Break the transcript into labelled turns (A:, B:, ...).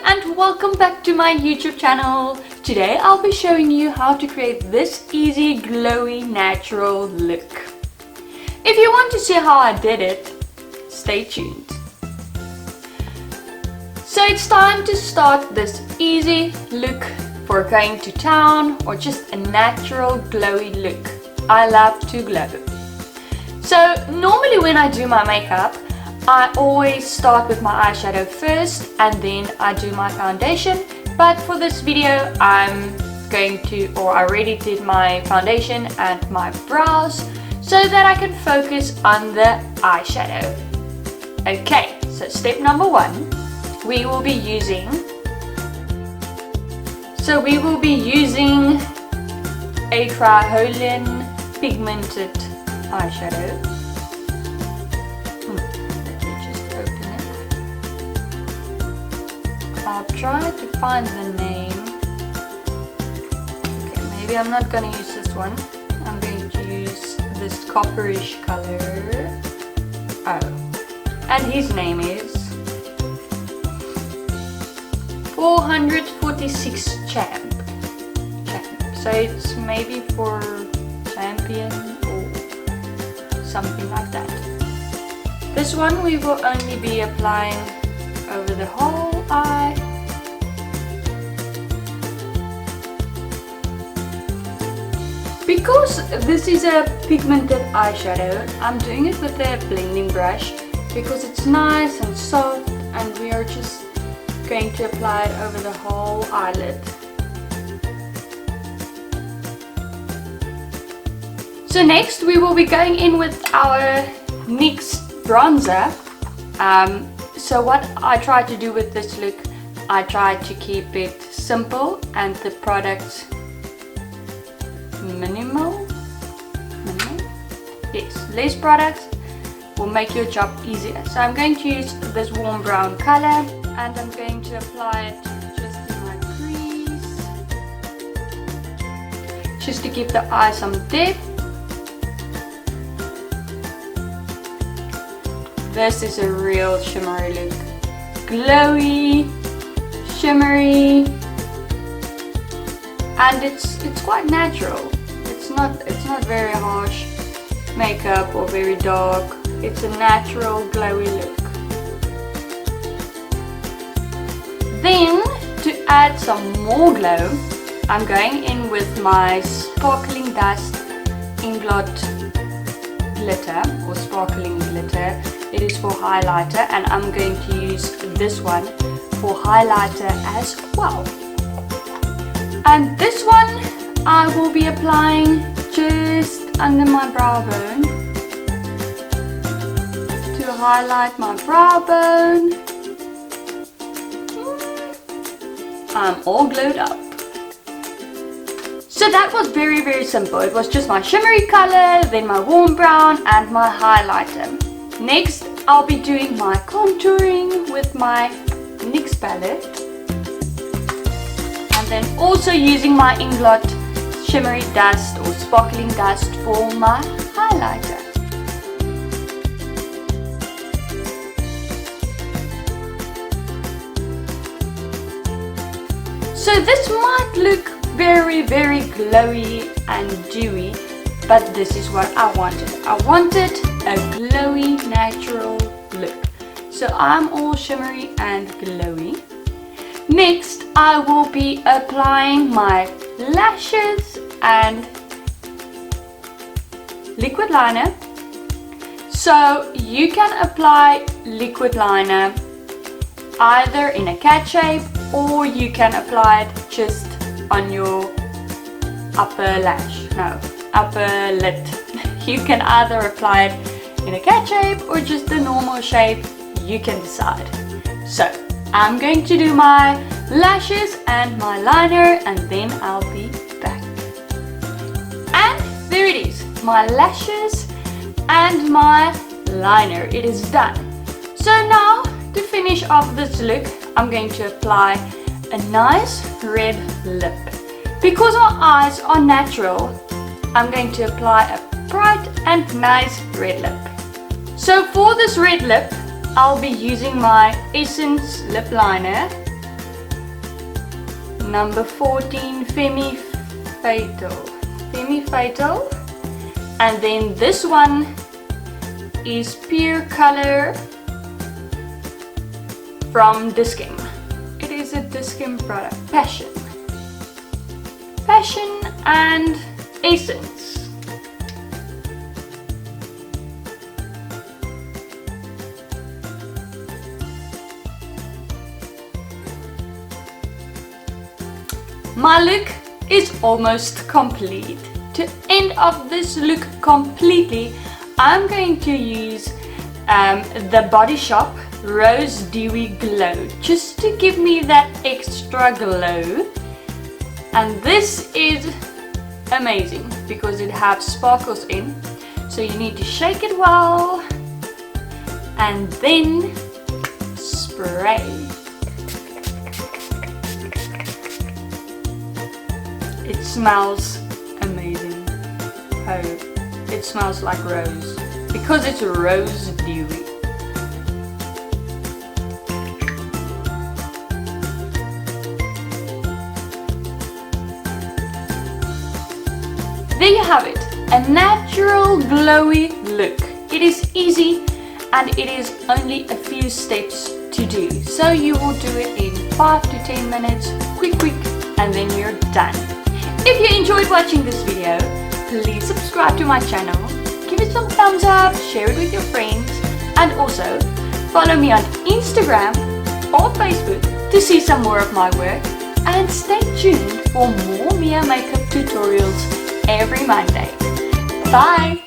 A: and welcome back to my YouTube channel. Today I'll be showing you how to create this easy glowy natural look. If you want to see how I did it, stay tuned. So it's time to start this easy look for going to town or just a natural glowy look. I love to glow. So normally when I do my makeup, I always start with my eyeshadow first and then I do my foundation. But for this video I already did my foundation and my brows so that I can focus on the eyeshadow. Okay, so step number 1, we will be using a Triholin pigmented eyeshadow. I'll try to find the name. Okay, maybe I'm not going to use this one. I'm going to use this copperish color. Oh, and his name is 446 Champ. So it's maybe for champion or something like that. This one we will only be applying over the whole eye. Because this is a pigmented eyeshadow, I'm doing it with a blending brush because it's nice and soft and we are just going to apply it over the whole eyelid. So next we will be going in with our NYX bronzer. So what I try to do with this look, I try to keep it simple and the product minimal. Yes, less products will make your job easier. So I'm going to use this warm brown color and I'm going to apply it just in my crease, just to give the eye some depth. This is a real shimmery look. Glowy, shimmery, and it's quite natural. It's not very harsh makeup or very dark. It's a natural glowy look. Then to add some more glow, I'm going in with my Sparkling Dust Inglot glitter or sparkling glitter. It is for highlighter and I'm going to use this one for highlighter as well. And this one I will be applying just under my brow bone to highlight my brow bone. I'm all glowed up. So that was very, very simple. It was just my shimmery color, then my warm brown and my highlighter. Next, I'll be doing my contouring with my NYX palette and then also using my Inglot shimmery dust or sparkling dust for my highlighter. So this might look very, very glowy and dewy, but this is what I wanted. I wanted a glowy natural look. So I'm all shimmery and glowy. Next I will be applying my lashes and liquid liner. So you can apply liquid liner either in a cat shape or you can apply it just on your upper lid. You can either apply it in a cat shape or just a normal shape, you can decide. So I'm going to do my lashes and my liner and then I'll be back. And there it is, my lashes and my liner. It is done. So now to finish off this look, I'm going to apply a nice red lip. Because my eyes are natural, I'm going to apply a bright and nice red lip. So for this red lip, I'll be using my Essence lip liner Number 14, Femme Fatale. And then this one is Pure Color from Diskim. It is a Diskim product. Passion and Essence. My look is almost complete. To end off this look completely, I'm going to use the Body Shop Rose Dewy Glow just to give me that extra glow. And this is amazing because it has sparkles in, so you need to shake it well and then spray. It smells amazing. Oh, it smells like rose because it's rose dewy. There you have it, a natural glowy look. It is easy and it is only a few steps to do. So you will do it in 5 to 10 minutes, quick, and then you're done. If you enjoyed watching this video, please subscribe to my channel, give it some thumbs up, share it with your friends, and also follow me on Instagram or Facebook to see some more of my work, and stay tuned for more Mia makeup tutorials every Monday. Bye!